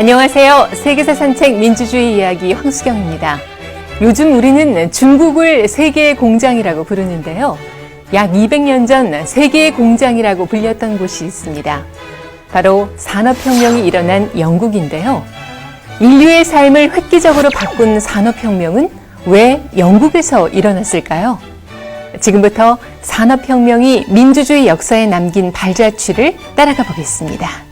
안녕하세요. 세계사 산책 민주주의 이야기 황수경입니다. 요즘 우리는 중국을 세계의 공장이라고 부르는데요. 약 200년 전 세계의 공장이라고 불렸던 곳이 있습니다. 바로 산업혁명이 일어난 영국인데요. 인류의 삶을 획기적으로 바꾼 산업혁명은 왜 영국에서 일어났을까요? 지금부터 산업혁명이 민주주의 역사에 남긴 발자취를 따라가 보겠습니다.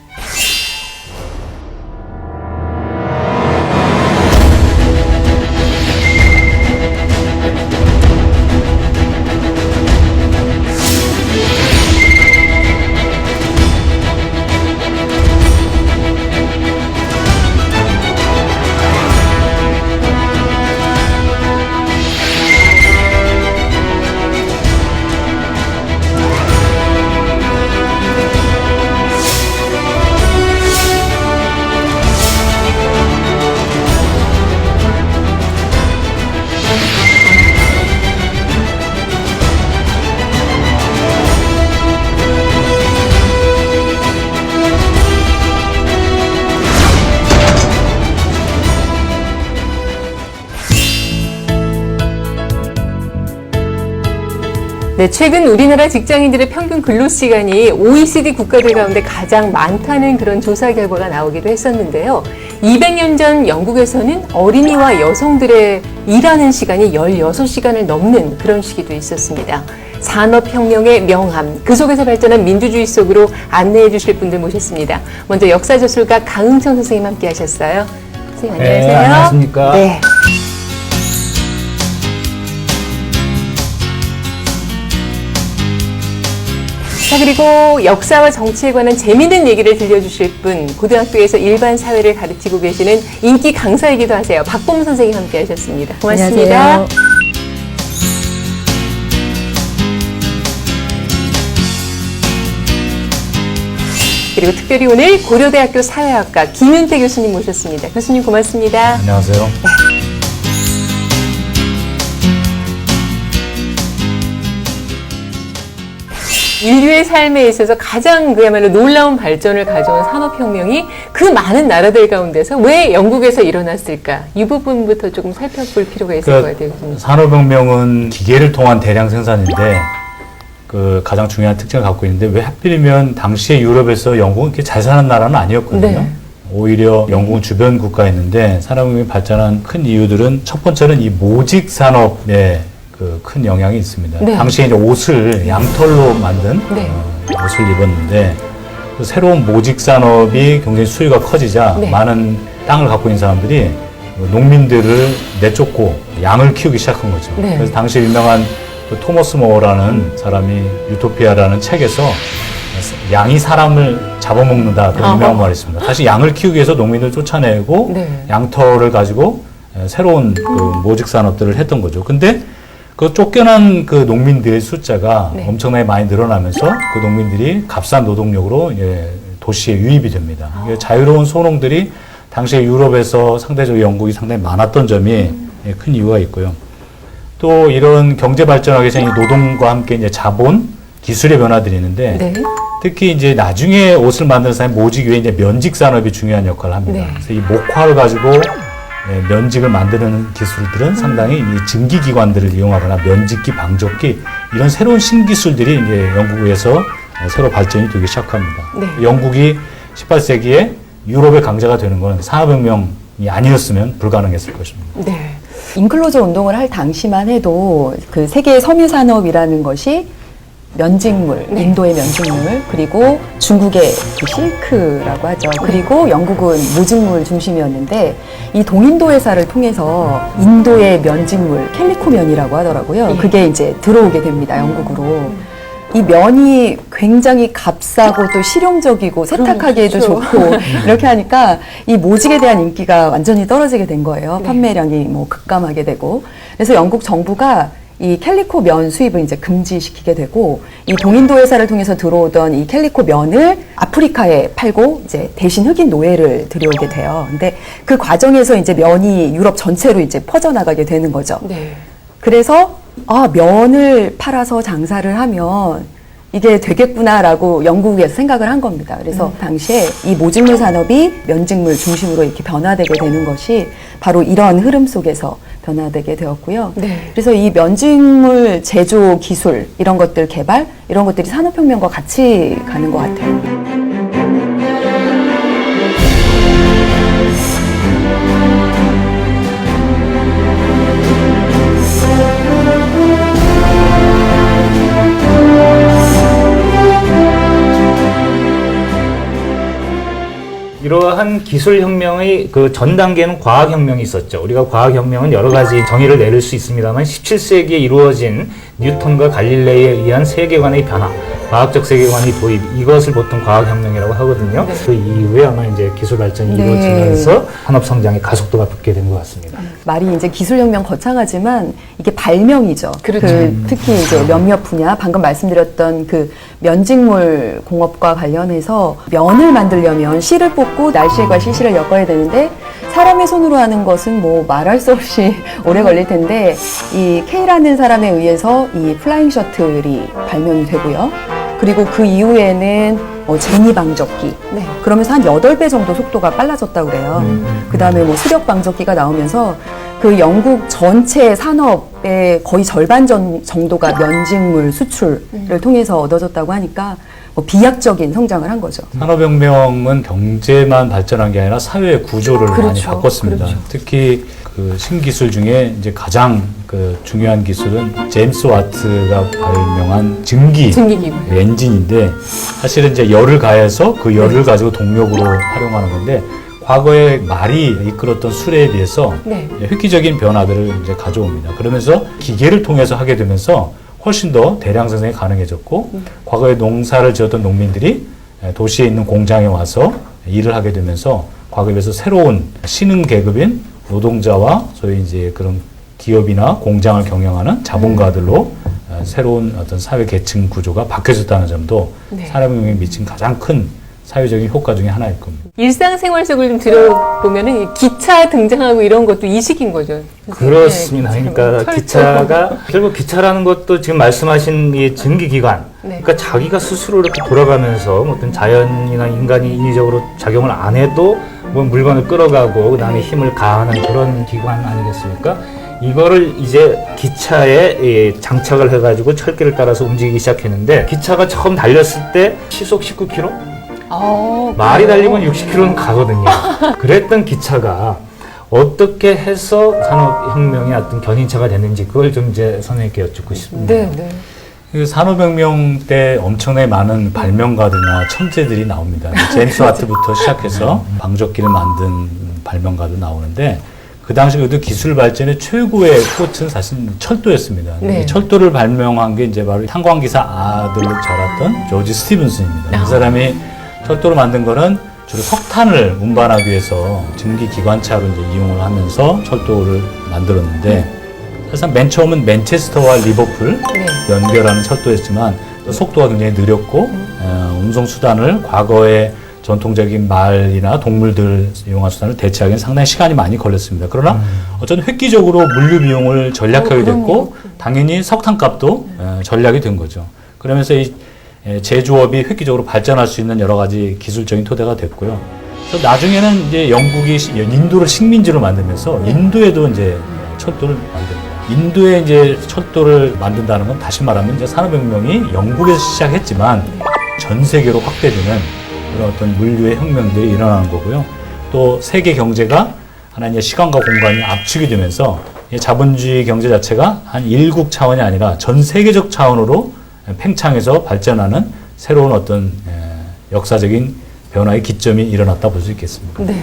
네, 최근 우리나라 직장인들의 평균 근로시간이 OECD 국가들 가운데 가장 많다는 그런 조사 결과가 나오기도 했었는데요. 200년 전 영국에서는 어린이와 여성들의 일하는 시간이 16시간을 넘는 그런 시기도 있었습니다. 산업혁명의 명함, 그 속에서 발전한 민주주의 속으로 안내해 주실 분들 모셨습니다. 먼저 역사저술가 강흥청 선생님 함께 하셨어요. 선생님 안녕하세요. 네, 안녕하십니까. 네. 자, 그리고 역사와 정치에 관한 재미있는 얘기를 들려주실 분, 고등학교에서 일반 사회를 가르치고 계시는 인기 강사이기도 하세요. 박범 선생님 함께 하셨습니다. 고맙습니다. 안녕하세요. 그리고 특별히 오늘 고려대학교 사회학과 김윤태 교수님 모셨습니다. 교수님 고맙습니다. 안녕하세요. 인류의 삶에 있어서 가장 그야말로 놀라운 발전을 가져온 산업혁명이 그 많은 나라들 가운데서 왜 영국에서 일어났을까? 이 부분부터 조금 살펴볼 필요가 있을 것 같아요. 산업혁명은 기계를 통한 대량 생산인데 그 가장 중요한 특징을 갖고 있는데 왜 하필이면 당시에 유럽에서 영국은 이렇게 잘 사는 나라는 아니었거든요. 네. 오히려 영국은 주변 국가였는데 산업혁명이 발전한 큰 이유들은 첫 번째는 이 모직 산업에 그 큰 영향이 있습니다. 네. 당시에 이제 옷을 양털로 만든 네. 옷을 입었는데 그 새로운 모직 산업이 굉장히 수요가 커지자 네. 많은 땅을 갖고 있는 사람들이 농민들을 내쫓고 양을 키우기 시작한 거죠. 네. 그래서 당시 유명한 그 토머스 모어라는 사람이 유토피아라는 책에서 양이 사람을 잡아먹는다 그런 유명한 말이 있습니다. 사실 양을 키우기 위해서 농민을 쫓아내고 네. 양털을 가지고 새로운 그 모직 산업들을 했던 거죠. 근데 그 쫓겨난 그 농민들의 숫자가 네. 엄청나게 많이 늘어나면서 그 농민들이 값싼 노동력으로 도시에 유입이 됩니다. 이게 자유로운 소농들이 당시에 유럽에서 상대적으로 영국이 상당히 많았던 점이 큰 이유가 있고요. 또 이런 경제 발전하기 위해서 이 노동과 함께 이제 자본, 기술의 변화들이 있는데 네. 특히 이제 나중에 옷을 만드는 사람이 모직 외에 이제 면직 산업이 중요한 역할을 합니다. 네. 그래서 이 목화를 가지고 면직을 만드는 기술들은 상당히 이 증기기관들을 이용하거나 면직기, 방적기 이런 새로운 신기술들이 이제 영국에서 새로 발전이 되기 시작합니다. 네. 영국이 18세기에 유럽의 강자가 되는 건 산업혁명이 아니었으면 불가능했을 것입니다. 네. 인클로저 운동을 할 당시만 해도 그 세계 섬유 산업이라는 것이 면직물, 네. 인도의 면직물, 그리고 중국의 그 실크라고 하죠. 그리고 영국은 모직물 중심이었는데 이 동인도 회사를 통해서 인도의 면직물, 캘리코면이라고 하더라고요. 예. 그게 이제 들어오게 됩니다, 영국으로. 이 면이 굉장히 값싸고 또 실용적이고 세탁하기에도 그렇죠. 좋고 이렇게 하니까 이 모직에 대한 인기가 완전히 떨어지게 된 거예요. 네. 판매량이 뭐 급감하게 되고. 그래서 영국 정부가 이 캘리코 면 수입을 이제 금지시키게 되고 이 동인도 회사를 통해서 들어오던 이 캘리코 면을 아프리카에 팔고 이제 대신 흑인 노예를 들여오게 돼요. 근데 그 과정에서 이제 면이 유럽 전체로 이제 퍼져나가게 되는 거죠. 네. 그래서 면을 팔아서 장사를 하면 이게 되겠구나라고 영국에서 생각을 한 겁니다. 그래서 당시에 이 모직물 산업이 면직물 중심으로 이렇게 변화되게 되는 것이 바로 이런 흐름 속에서 변화되게 되었고요. 네. 그래서 이 면직물 제조 기술 이런 것들 개발 이런 것들이 산업혁명과 같이 가는 것 같아요. 이러한 기술혁명의 그 전 단계는 과학혁명이 있었죠. 우리가 과학혁명은 여러 가지 정의를 내릴 수 있습니다만 17세기에 이루어진 뉴턴과 갈릴레이에 의한 세계관의 변화, 과학적 세계관의 도입, 이것을 보통 과학혁명이라고 하거든요. 네. 그 이후에 아마 이제 기술 발전이 네. 이루어지면서 산업 성장의 가속도가 붙게 된 것 같습니다. 말이 이제 기술혁명 거창하지만 이게 발명이죠. 그렇죠. 특히 이제 몇몇 분야, 방금 말씀드렸던 그 면직물 공업과 관련해서 면을 만들려면 실을 뽑고 날씨과 시실을 엮어야 되는데 사람의 손으로 하는 것은 뭐 말할 수 없이 오래 걸릴 텐데 이 K라는 사람에 의해서 이 플라잉 셔틀이 발명이 되고요. 그리고 그 이후에는 제니 방적기. 네. 그러면서 한 8배 정도 속도가 빨라졌다고 그래요. 그 다음에 뭐 수력 방적기가 나오면서 그 영국 전체 산업의 거의 절반 정도가 면직물 수출을 통해서 얻어졌다고 하니까 뭐 비약적인 성장을 한 거죠. 산업혁명은 경제만 발전한 게 아니라 사회의 구조를 많이 그렇죠. 바꿨습니다. 그렇죠. 특히 그 신기술 중에 이제 가장 그 중요한 기술은 제임스 와트가 발명한 증기기구. 엔진인데 사실은 이제 열을 가해서 그 열을 가지고 동력으로 활용하는 건데 과거에 말이 이끌었던 수레에 비해서 네. 획기적인 변화들을 이제 가져옵니다. 그러면서 기계를 통해서 하게 되면서 훨씬 더 대량 생산이 가능해졌고 과거에 농사를 지었던 농민들이 도시에 있는 공장에 와서 일을 하게 되면서 과거에 비해서 새로운 신흥 계급인 노동자와 소위 이제 그런 기업이나 공장을 경영하는 자본가들로 새로운 어떤 사회 계층 구조가 바뀌어졌다는 점도 네. 산업혁명에 미친 가장 큰 사회적인 효과 중에 하나일 겁니다. 일상생활 속을 좀 들어보면은 이 기차 등장하고 이런 것도 이식인 거죠. 그렇습니다. 네, 그러니까 철도. 기차가 결국 기차라는 것도 지금 말씀하신 이 증기기관. 네. 그러니까 자기가 스스로 이렇게 돌아가면서 뭐 어떤 자연이나 인간이 인위적으로 작용을 안 해도 뭐 물건을 끌어가고 그다음에 힘을 가하는 그런 기관 아니겠습니까? 이거를 이제 기차에 장착을 해가지고 철길을 따라서 움직이기 시작했는데 기차가 처음 달렸을 때 시속 19km? 말이 달리면 60km는 가거든요. 그랬던 기차가 어떻게 해서 산업혁명의 어떤 견인차가 됐는지 그걸 좀 이제 선생님께 여쭙고 싶습니다. 네, 네. 그 산업혁명 때 엄청나게 많은 발명가들이나 천재들이 나옵니다. 제임스 와트부터 시작해서 방적기를 만든 발명가도 나오는데 그 당시 그래도 기술 발전의 최고의 꽃은 사실 철도였습니다. 네. 철도를 발명한 게 이제 바로 탄광기사 아들로 자랐던 조지 스티븐슨입니다. 그 사람이 철도를 만든 거는 주로 석탄을 운반하기 위해서 증기 기관차로 이제 이용을 하면서 철도를 만들었는데 사실상 맨 처음은 맨체스터와 리버풀 네. 연결하는 철도였지만 또 속도가 굉장히 느렸고 운송 수단을 과거의 전통적인 말이나 동물들 이용한 수단을 대체하기는 상당히 시간이 많이 걸렸습니다. 그러나 어쨌든 획기적으로 물류 비용을 절약하게 됐고 당연히 석탄값도 절약이 된 거죠. 그러면서 이 제조업이 획기적으로 발전할 수 있는 여러 가지 기술적인 토대가 됐고요. 그래서 나중에는 이제 영국이 인도를 식민지로 만들면서 인도에도 이제 철도를 만듭니다. 인도에 이제 철도를 만든다는 건 다시 말하면 이제 산업혁명이 영국에서 시작했지만 전 세계로 확대되는 그런 어떤 물류의 혁명들이 일어나는 거고요. 또 세계 경제가 하나 이제 시간과 공간이 압축이 되면서 자본주의 경제 자체가 한 일국 차원이 아니라 전 세계적 차원으로 팽창해서 발전하는 새로운 어떤 역사적인 변화의 기점이 일어났다 볼 수 있겠습니다. 네.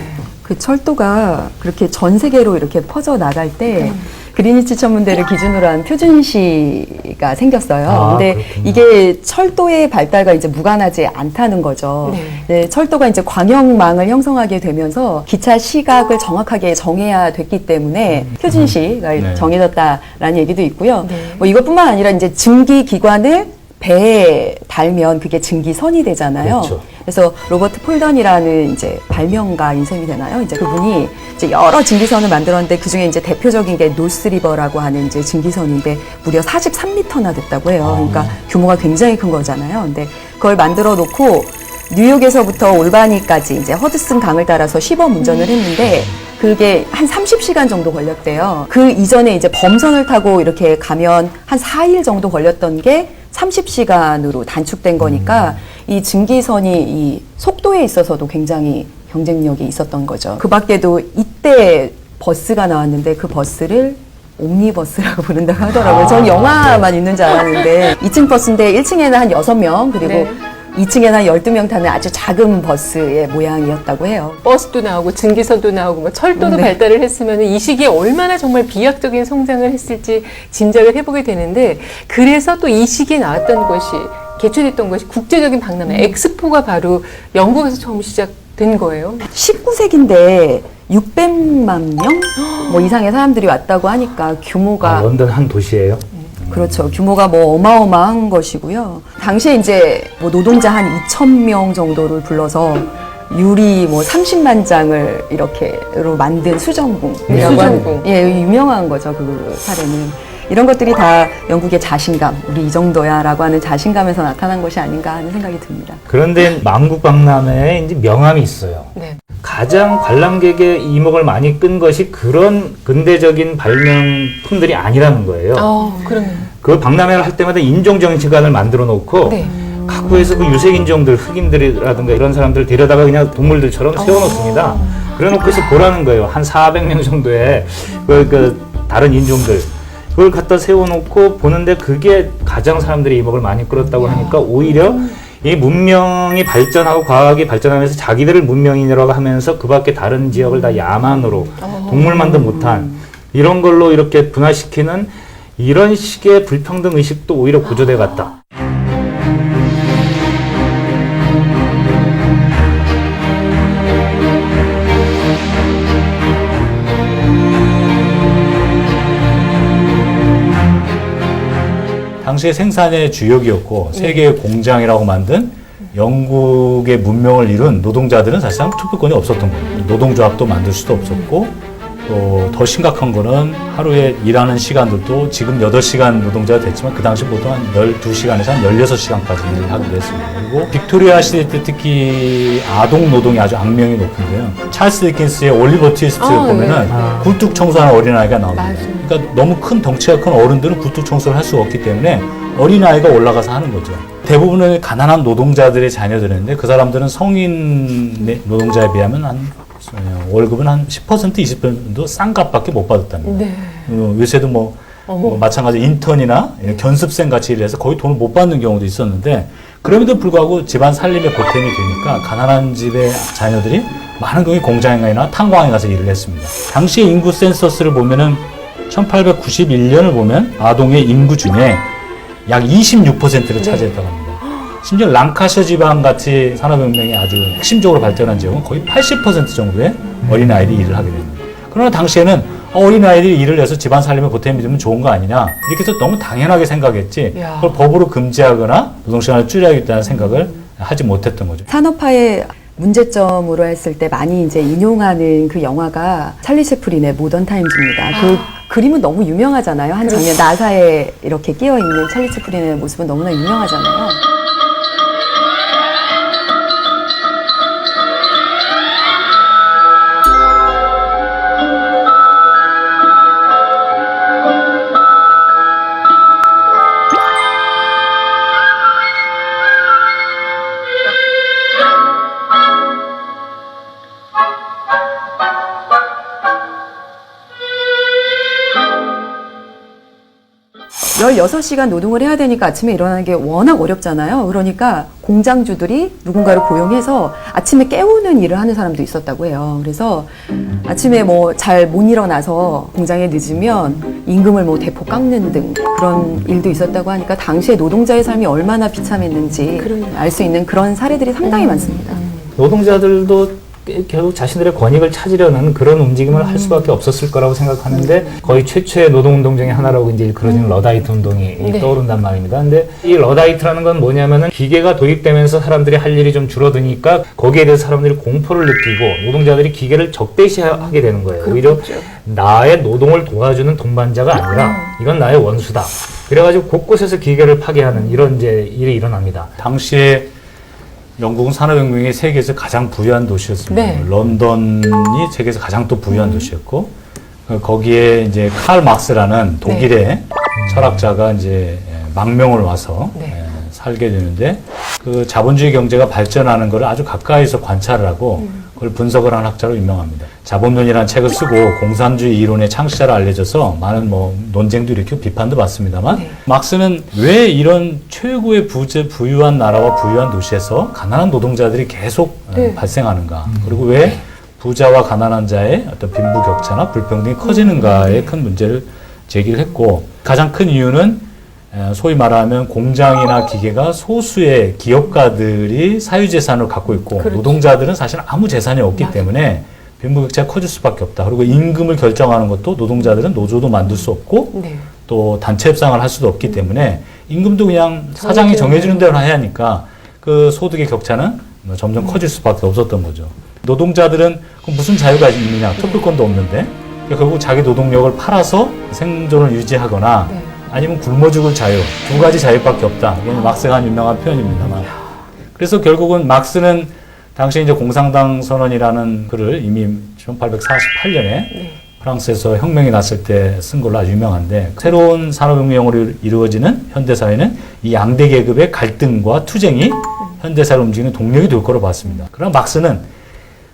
그 철도가 그렇게 전 세계로 이렇게 퍼져 나갈 때 그리니치 천문대를 기준으로 한 표준시가 생겼어요. 아, 근데 그렇군요. 이게 철도의 발달과 이제 무관하지 않다는 거죠. 네. 네, 철도가 이제 광역망을 형성하게 되면서 기차 시각을 정확하게 정해야 됐기 때문에 표준시가 네. 정해졌다라는 얘기도 있고요. 네. 뭐 이것뿐만 아니라 이제 증기 기관을 배에 달면 그게 증기선이 되잖아요. 그렇죠. 그래서 로버트 폴던이라는 이제 발명가인 셈이 되나요? 이제 그분이 이제 여러 증기선을 만들었는데 그 중에 이제 대표적인 게 노스리버라고 하는 이제 증기선인데 무려 43m나 됐다고 해요. 그러니까 규모가 굉장히 큰 거잖아요. 근데 그걸 만들어 놓고 뉴욕에서부터 올바니까지 이제 허드슨 강을 따라서 시범 운전을 했는데 그게 한 30시간 정도 걸렸대요. 그 이전에 이제 범선을 타고 이렇게 가면 한 4일 정도 걸렸던 게 30시간으로 단축된 거니까 이 증기선이 이 속도에 있어서도 굉장히 경쟁력이 있었던 거죠. 그 밖에도 이때 버스가 나왔는데 그 버스를 옴니버스라고 부른다고 하더라고요. 전 영화만 있는 줄 알았는데 2층 버스인데 1층에는 한 6명 그리고 네. 2층에는 한 12명 타는 아주 작은 버스의 모양이었다고 해요. 버스도 나오고 증기선도 나오고 뭐 철도도 네. 발달을 했으면 이 시기에 얼마나 정말 비약적인 성장을 했을지 짐작을 해보게 되는데 그래서 또 이 시기에 나왔던 것이 개최됐던 것이 국제적인 박람회 엑스포가 바로 영국에서 처음 시작된 거예요. 19세기인데 600만 명 뭐 이상의 사람들이 왔다고 하니까 규모가 런던 한 도시예요. 그렇죠. 규모가 뭐 어마어마한 것이고요. 당시에 이제 뭐 노동자 한 2,000명 정도를 불러서 유리 뭐 30만 장을 이렇게로 만든 수정궁이라고 수정궁. 하는, 예, 유명한 거죠. 그 사례는. 이런 것들이 다 영국의 자신감, 우리 이 정도야라고 하는 자신감에서 나타난 것이 아닌가 하는 생각이 듭니다. 그런데 만국 박람회에 이제 명함이 있어요. 네. 가장 관람객의 이목을 많이 끈 것이 그런 근대적인 발명품들이 아니라는 거예요. 그러면. 그 박람회를 할 때마다 인종 정치관을 만들어 놓고 네. 각부에서 그 유색 인종들, 흑인들이라든가 이런 사람들을 데려다가 그냥 동물들처럼 세워놓습니다. 그래놓고서 보라는 거예요. 한 400명 정도의 그 다른 인종들. 그걸 갖다 세워놓고 보는데 그게 가장 사람들의 이목을 많이 끌었다고 하니까 오히려 이 문명이 발전하고 과학이 발전하면서 자기들을 문명인이라고 하면서 그 밖에 다른 지역을 다 야만으로 동물만도 못한 이런 걸로 이렇게 분화시키는 이런 식의 불평등 의식도 오히려 고조돼 갔다. 당시에 생산의 주역이었고 세계의 공장이라고 만든 영국의 문명을 이룬 노동자들은 사실상 투표권이 없었던 거예요. 노동조합도 만들 수도 없었고 또 더 심각한 거는 하루에 일하는 시간들도 지금 8시간 노동자가 됐지만 그 당시 보통 한 12시간에서 한 16시간까지 일을 하기도 했습니다. 그리고 빅토리아 시대 때 특히 아동 노동이 아주 악명이 높은데요. 찰스 디킨스의 올리버 트위스트를 보면은 굴뚝 청소하는 어린아이가 나옵니다. 맞아요. 그러니까 너무 큰 덩치가 큰 어른들은 굴뚝 청소를 할 수가 없기 때문에 어린아이가 올라가서 하는 거죠. 대부분의 가난한 노동자들의 자녀들인데 그 사람들은 성인 노동자에 비하면 한 월급은 한 10% 20%도 싼 값밖에 못 받았답니다. 네. 요새도 뭐 마찬가지로 인턴이나 견습생 같이 일해서 거의 돈을 못 받는 경우도 있었는데 그럼에도 불구하고 집안 살림에 보탬이 되니까 가난한 집의 자녀들이 많은 경우에 공장이나 탄광에 가서 일을 했습니다. 당시의 인구 센서스를 보면은 1891년을 보면 아동의 인구 중에 약 26%를 차지했다고 합니다. 심지어 랑카셔 지방 같이 산업혁명이 아주 핵심적으로 발전한 지역은 거의 80% 정도의 어린아이들이 일을 하게 됩니다. 그러나 당시에는 어린아이들이 일을 해서 집안 살림에 보탬이 되면 좋은 거 아니냐 이렇게 해서 너무 당연하게 생각했지 야. 그걸 법으로 금지하거나 노동시간을 줄여야겠다는 생각을 하지 못했던 거죠. 산업화의 문제점으로 했을 때 많이 이제 인용하는 그 영화가 찰리 채플린의 모던 타임즈입니다. 그 그림은 너무 유명하잖아요. 한 장면 나사에 이렇게 끼어 있는 찰리 채플린의 모습은 너무나 유명하잖아요. 열여섯 시간 노동을 해야 되니까 아침에 일어나는 게 워낙 어렵잖아요. 그러니까 공장주들이 누군가를 고용해서 아침에 깨우는 일을 하는 사람도 있었다고 해요. 그래서 아침에 뭐 잘 못 일어나서 공장에 늦으면 임금을 뭐 대폭 깎는 등 그런 일도 있었다고 하니까 당시에 노동자의 삶이 얼마나 비참했는지 알 수 있는 그런 사례들이 상당히 많습니다. 노동자들도 결국 자신들의 권익을 찾으려는 그런 움직임을 할 수밖에 없었을 거라고 생각하는데 거의 최초의 노동운동 중에 하나라고 이제 그러는 러다이트 운동이 네. 떠오른단 말입니다. 근데 이 러다이트라는 건 뭐냐면은 기계가 도입되면서 사람들이 할 일이 좀 줄어드니까 거기에 대해서 사람들이 공포를 느끼고 노동자들이 기계를 적대시하게 되는 거예요. 오히려 나의 노동을 도와주는 동반자가 아니라 이건 나의 원수다. 그래가지고 곳곳에서 기계를 파괴하는 이런 이제 일이 일어납니다. 당시에 영국은 산업혁명이 세계에서 가장 부유한 도시였습니다. 네. 런던이 세계에서 가장 또 부유한 도시였고, 거기에 이제 칼 막스라는 독일의 철학자가 이제 망명을 와서 네. 살게 되는데, 그 자본주의 경제가 발전하는 것을 아주 가까이서 관찰을 하고, 그걸 분석을 한 학자로 유명합니다. 자본론이라는 책을 쓰고 공산주의 이론의 창시자로 알려져서 많은 뭐 논쟁도 일으키고 비판도 받습니다만, 막스는 왜 이런 최고의 부유한 나라와 부유한 도시에서 가난한 노동자들이 계속 발생하는가, 그리고 왜 부자와 가난한 자의 어떤 빈부격차나 불평등이 커지는가에 큰 문제를 제기를 했고, 가장 큰 이유는 소위 말하면 공장이나 기계가 소수의 기업가들이 사유재산을 갖고 있고, 그렇죠. 노동자들은 사실 아무 재산이 없기 때문에 빈부격차가 커질 수밖에 없다. 그리고 임금을 결정하는 것도 노동자들은 노조도 만들 수 없고 네. 또 단체 협상을 할 수도 없기 때문에 임금도 그냥 사장이 정해주는 대로 해야 하니까 그 소득의 격차는 점점 커질 수밖에 없었던 거죠. 노동자들은 그럼 무슨 자유가 있느냐? 투표권도 없는데 결국 자기 노동력을 팔아서 생존을 유지하거나 네. 아니면 굶어 죽을 자유, 두 가지 자유밖에 없다. 이게 막스가 한 유명한 표현입니다만. 그래서 결국은 막스는 당시 이제 공산당 선언이라는 글을 이미 1848년에 프랑스에서 혁명이 났을 때 쓴 걸로 아주 유명한데, 새로운 산업혁명으로 이루어지는 현대사회는 이 양대 계급의 갈등과 투쟁이 현대사를 움직이는 동력이 될 거로 봤습니다. 그러나 막스는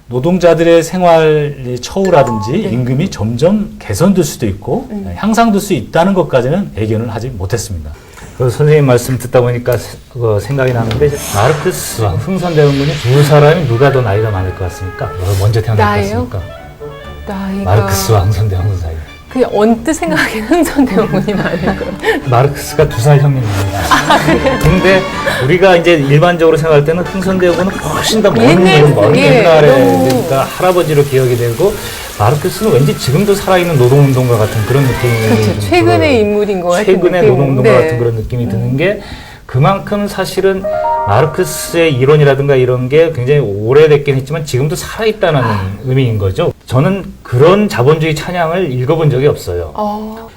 노동자들의 생활 처우라든지 임금이 점점 개선될 수도 있고 향상될 수 있다는 것까지는 예견을 하지 못했습니다. 그 선생님 말씀 듣다 보니까 생각이 나는데, 마르크스와 흥선대원군이 두 사람이 누가 더 나이가 많을 것 같습니까? 누가 먼저 태어날 것 나예요? 같습니까? 나이가 마르크스와 흥선대원군 사이. 그냥 언뜻 생각하기엔 흥선대원군이 많을 거예요. 마르크스가 2살 형님입니다. 근데 우리가 이제 일반적으로 생각할 때는 흥선대원군은 훨씬 더 먼 옛날에 그러니까 할아버지로 기억이 되고, 마르크스는 왠지 지금도 살아있는 노동운동가 같은 그런 느낌이 그렇죠. 좀 최근의 들어요. 인물인 것 같은 최근의 느낌. 노동운동가 네. 같은 그런 느낌이 드는 게, 그만큼 사실은 마르크스의 이론이라든가 이런 게 굉장히 오래됐긴 했지만 지금도 살아있다는 의미인 거죠. 저는 그런 자본주의 찬양을 읽어본 적이 없어요.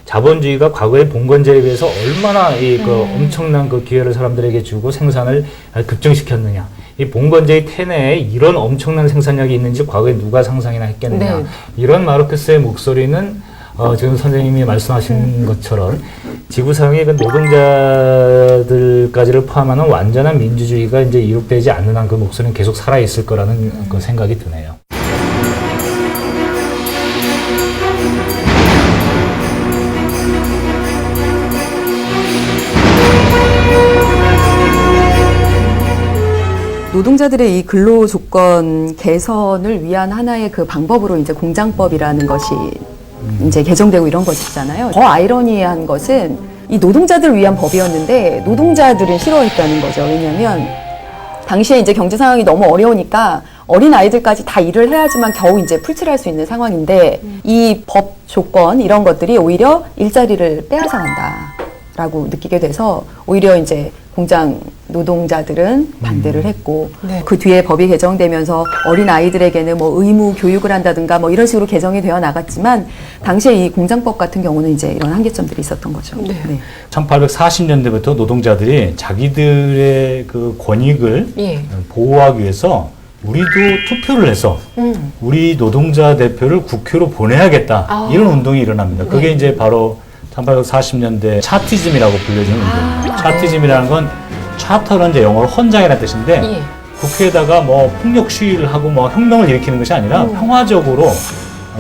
자본주의가 과거의 봉건제에 비해서 얼마나 그 엄청난 그 기회를 사람들에게 주고 생산을 급증시켰느냐. 이 봉건제의 태내에 이런 엄청난 생산력이 있는지 과거에 누가 상상이나 했겠느냐. 네. 이런 마르크스의 목소리는 지금 선생님이 말씀하신 것처럼 지구상의 그 노동자들까지를 포함하는 완전한 민주주의가 이제 이룩되지 않는 한 그 목소리는 계속 살아있을 거라는 그 생각이 드네요. 노동자들의 이 근로 조건 개선을 위한 하나의 그 방법으로 이제 공장법이라는 것이 이제 개정되고 이런 것이잖아요. 더 아이러니한 것은 이 노동자들을 위한 법이었는데 노동자들은 싫어했다는 거죠. 왜냐하면 당시에 이제 경제 상황이 너무 어려우니까 어린 아이들까지 다 일을 해야지만 겨우 이제 풀칠할 수 있는 상황인데 이 법 조건 이런 것들이 오히려 일자리를 빼앗아간다라고 느끼게 돼서 오히려 이제 공장 노동자들은 반대를 했고 네. 그 뒤에 법이 개정되면서 어린 아이들에게는 뭐 의무 교육을 한다든가 뭐 이런 식으로 개정이 되어 나갔지만 당시에 이 공장법 같은 경우는 이제 이런 한계점들이 있었던 거죠. 네. 1840년대부터 노동자들이 자기들의 그 권익을 예. 보호하기 위해서 우리도 투표를 해서 우리 노동자 대표를 국회로 보내야겠다. 이런 운동이 일어납니다. 그게 이제 바로 1840년대 차티즘이라고 불려지는 운동입니다. 차티즘이라는 건 차터는 이제 영어로 헌장이라는 뜻인데 예. 국회에다가 뭐 폭력 시위를 하고 뭐 혁명을 일으키는 것이 아니라 평화적으로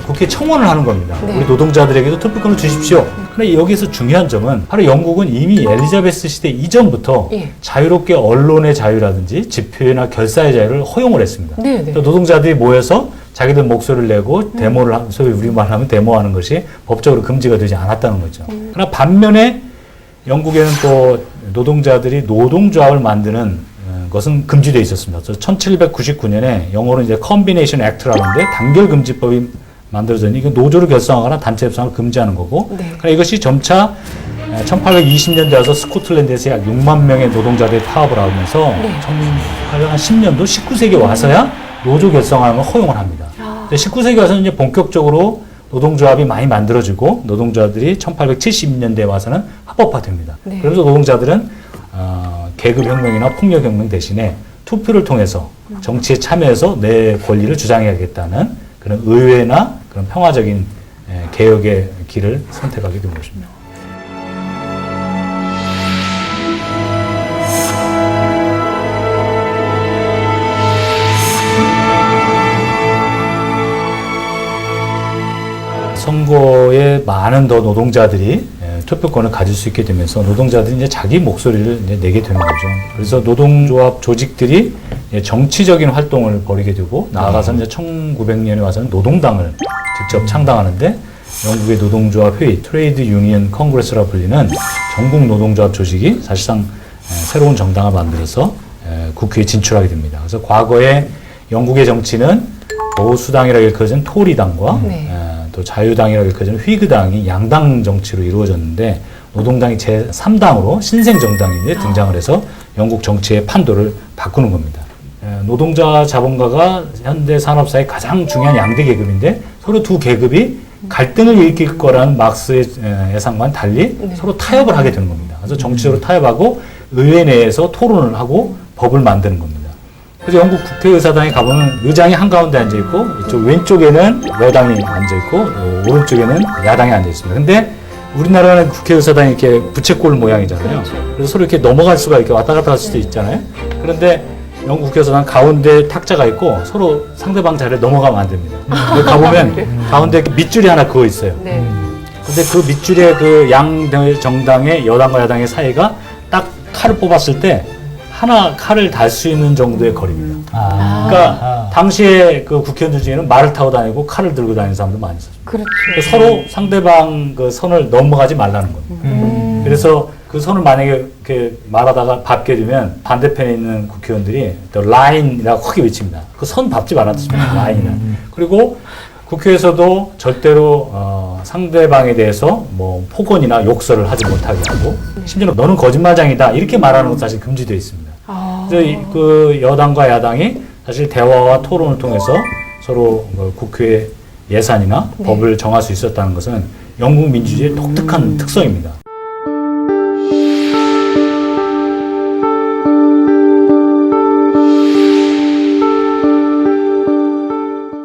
국회에 청원을 하는 겁니다. 네. 우리 노동자들에게도 투표권을 주십시오. 그런데 여기서 중요한 점은 바로 영국은 이미 엘리자베스 시대 이전부터 예. 자유롭게 언론의 자유라든지 집회나 결사의 자유를 허용을 했습니다. 네, 네. 또 노동자들이 모여서 자기들 목소리를 내고 데모를 소위 우리말 하면 데모하는 것이 법적으로 금지가 되지 않았다는 거죠. 그러나 반면에 영국에는 또 노동자들이 노동조합을 만드는 것은 금지되어 있었습니다. 그래서 1799년에 영어로 이제 컨비네이션 액트라는데 단결금지법이 만들어졌니 이게 노조를 결성하거나 단체 협상을 금지하는 거고 네. 그러니까 이것이 점차 1820년대 와서 스코틀랜드에서 약 6만 명의 노동자들이 타업을 하면서 1810년도 19세기 와서야 노조 결성하는 걸 허용을 합니다. 근데 19세기 와서는 이제 본격적으로 노동조합이 많이 만들어지고 노동자들이 1870년대에 와서는 합법화됩니다. 네. 그래서 노동자들은 계급혁명이나 폭력혁명 대신에 투표를 통해서 정치에 참여해서 내 권리를 주장해야겠다는 그런 의회나 그런 평화적인 개혁의 길을 선택하게 된 것입니다. 선거에 많은 더 노동자들이 투표권을 가질 수 있게 되면서 노동자들이 이제 자기 목소리를 이제 내게 되는 거죠. 그래서 노동조합 조직들이 정치적인 활동을 벌이게 되고 나아가서 이제 1900년에 와서는 노동당을 직접 창당하는데 영국의 노동조합 회의, 트레이드 유니언 컨그레스라 불리는 전국 노동조합 조직이 사실상 새로운 정당을 만들어서 국회에 진출하게 됩니다. 그래서 과거에 영국의 정치는 보수당이라고 일컬어진 토리당과 네. 또 자유당이라고 일컬어지는 휘그당이 양당 정치로 이루어졌는데 노동당이 제3당으로 신생정당이 등장을 해서 영국 정치의 판도를 바꾸는 겁니다. 노동자 자본가가 현대 산업사의 가장 중요한 양대 계급인데 서로 두 계급이 갈등을 일으킬 거라는 막스의 예상과는 달리 서로 타협을 하게 되는 겁니다. 그래서 정치적으로 타협하고 의회 내에서 토론을 하고 법을 만드는 겁니다. 그래서 영국 국회의사당에 가보면 의장이 한가운데 앉아있고 이쪽 왼쪽에는 여당이 앉아있고 오른쪽에는 야당이 앉아있습니다. 근데 우리나라는 국회의사당이 이렇게 부채꼴 모양이잖아요. 그래서 서로 이렇게 넘어갈 수가 이렇게 왔다 갔다 할 수도 있잖아요. 그런데 영국 국회의사당 가운데 탁자가 있고 서로 상대방 자리에 넘어가면 안 됩니다. 가보면 가운데 밑줄이 하나 그어 있어요. 네. 근데 그 밑줄에 그 양 정당의 여당과 야당의 사이가 딱 칼을 뽑았을 때 하나 칼을 달 수 있는 정도의 거리입니다. 그러니까 당시에 그 국회의원들 중에는 말을 타고 다니고 칼을 들고 다니는 사람도 많이 있었어요. 그렇죠. 서로 상대방 그 선을 넘어가지 말라는 겁니다. 그래서 그 선을 만약에 이렇게 말하다가 밟게 되면 반대편에 있는 국회의원들이 또 라인이라고 크게 외칩니다. 그 선 밟지 말았습니다. 라인을. 그리고 국회에서도 절대로 상대방에 대해서 뭐 폭언이나 욕설을 하지 못하게 하고 심지어 너는 거짓말장이다 이렇게 말하는 건 사실 금지되어 있습니다. 그래서 그 여당과 야당이 사실 대화와 토론을 통해서 서로 국회 예산이나 법을 정할 수 있었다는 것은 영국 민주주의의 독특한 특성입니다.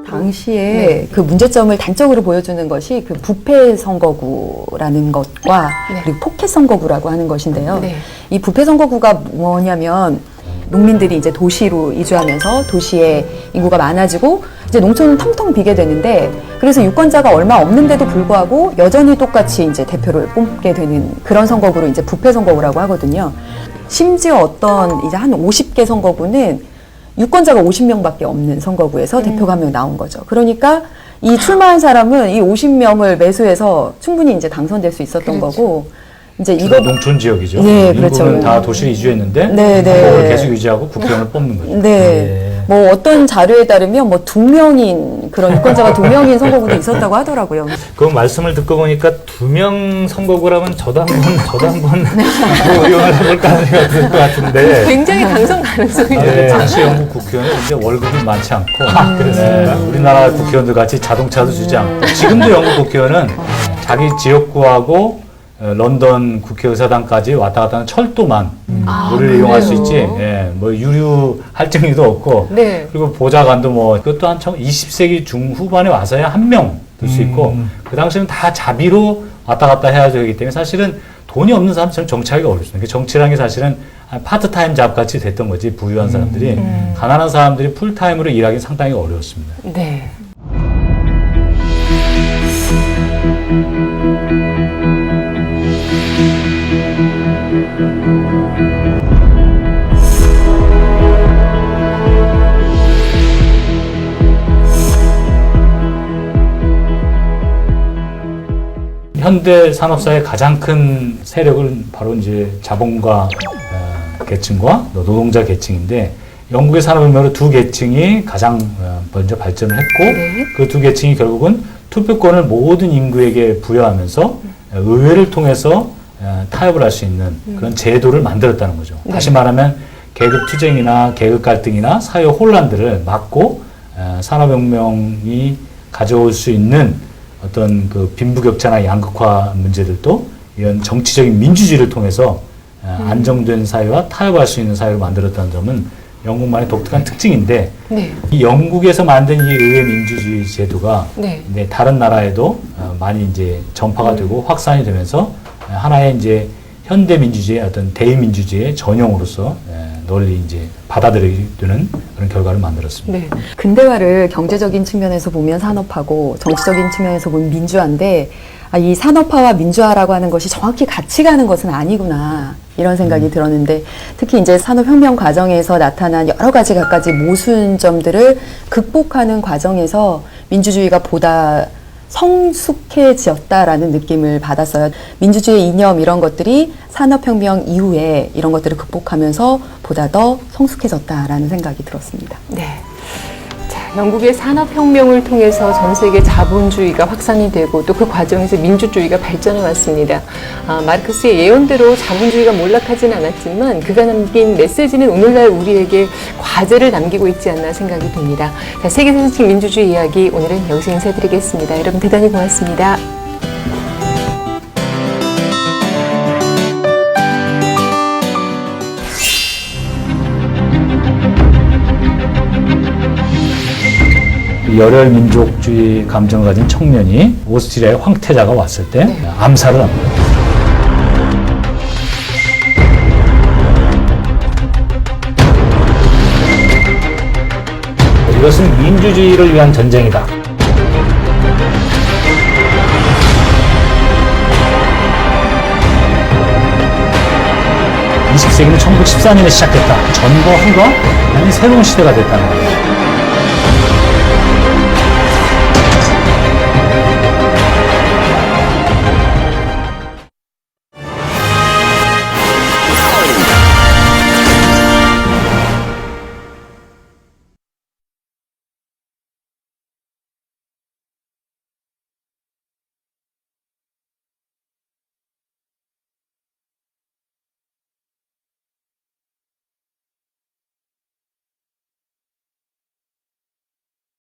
당시에 그 문제점을 단적으로 보여주는 것이 그 부패 선거구라는 것과 그리고 포켓 선거구라고 하는 것인데요. 네. 이 부패 선거구가 뭐냐면 농민들이 이제 도시로 이주하면서 도시에 인구가 많아지고 이제 농촌은 텅텅 비게 되는데 그래서 유권자가 얼마 없는데도 불구하고 여전히 똑같이 이제 대표를 뽑게 되는 그런 선거구로 이제 부패 선거구라고 하거든요. 심지어 어떤 이제 한 50개 선거구는 유권자가 50명밖에 없는 선거구에서 대표가 한 명 나온 거죠. 그러니까 이 출마한 사람은 이 50명을 매수해서 충분히 이제 당선될 수 있었던 거고 이제 이거 농촌 지역이죠. 네, 그렇죠. 인구는 다 도시로 이주했는데 네, 네. 그걸 계속 유지하고 국회의원을 뽑는 거죠. 네. 뭐 어떤 자료에 따르면 뭐 2명인 그런 유권자가 2명인 선거구도 있었다고 하더라고요. 그 말씀을 듣고 보니까 2명 선거구라면 저도 한번 의원을 해볼까 하는 생각이 들 것 같은데. 굉장히 당선 가능성이 네, 높죠. 당시 영국 국회의원은 이제 월급이 많지 않고 우리나라 국회의원들 같이 자동차도 주지 않고 지금도 영국 국회의원은 자기 지역구하고 런던 국회의사당까지 왔다 갔다 하는 철도만 우리를 이용할 수 있지 뭐 유류 할증리도 없고 네. 그리고 보좌관도 뭐 그것도 한 20세기 중후반에 와서야 한 명 들 수 있고 그 당시에는 다 자비로 왔다 갔다 해야 되기 때문에 사실은 돈이 없는 사람처럼 정치하기가 어렵습니다. 정치라는 게 사실은 파트타임 잡 같이 됐던 거지 부유한 사람들이 가난한 사람들이 풀타임으로 일하기 상당히 어려웠습니다. 네. 현대 산업사의 가장 큰 세력은 바로 이제 자본과 계층과 노동자 계층인데 영국의 산업혁명으로 두 계층이 가장 먼저 발전을 했고 네. 그 두 계층이 결국은 투표권을 모든 인구에게 부여하면서 의회를 통해서 타협을 할 수 있는 그런 제도를 만들었다는 거죠. 네. 다시 말하면 계급 투쟁이나 계급 갈등이나 사회 혼란들을 막고 산업혁명이 가져올 수 있는 어떤 그 빈부격차나 양극화 문제들도 이런 정치적인 민주주의를 통해서 안정된 사회와 타협할 수 있는 사회를 만들었다는 점은 영국만의 독특한 특징인데 네. 이 영국에서 만든 이 의회 민주주의 제도가 네. 네, 다른 나라에도 많이 이제 전파가 되고 확산이 되면서 하나의 이제 현대 민주주의의 어떤 대의민주주의의 전형으로서 널리 이제 받아들이는 그런 결과를 만들었습니다. 네. 근대화를 경제적인 측면에서 보면 산업화고 정치적인 측면에서 보면 민주화인데 이 산업화와 민주화라고 하는 것이 정확히 같이 가는 것은 아니구나 이런 생각이 들었는데 특히 이제 산업혁명 과정에서 나타난 여러 가지 갖가지 모순점들을 극복하는 과정에서 민주주의가 보다 성숙해졌다라는 느낌을 받았어요. 민주주의 이념 이런 것들이 산업혁명 이후에 이런 것들을 극복하면서 보다 더 성숙해졌다라는 생각이 들었습니다. 네. 자, 영국의 산업혁명을 통해서 전 세계 자본주의가 확산이 되고 또 그 과정에서 민주주의가 발전해 왔습니다. 마르크스의 예언대로 자본주의가 몰락하진 않았지만 그가 남긴 메시지는 오늘날 우리에게 과제를 남기고 있지 않나 생각이 듭니다. 자, 세계선진 민주주의 이야기 오늘은 여기서 인사드리겠습니다. 여러분 대단히 고맙습니다. 열혈 민족주의 감정을 가진 청년이 오스트리아의 황태자가 왔을 때 암살을 합니다. 이것은 민주주의를 위한 전쟁이다. 20세기는 1914년에 시작됐다. 전과 후가 완전히 새로운 시대가 됐다는 거예요.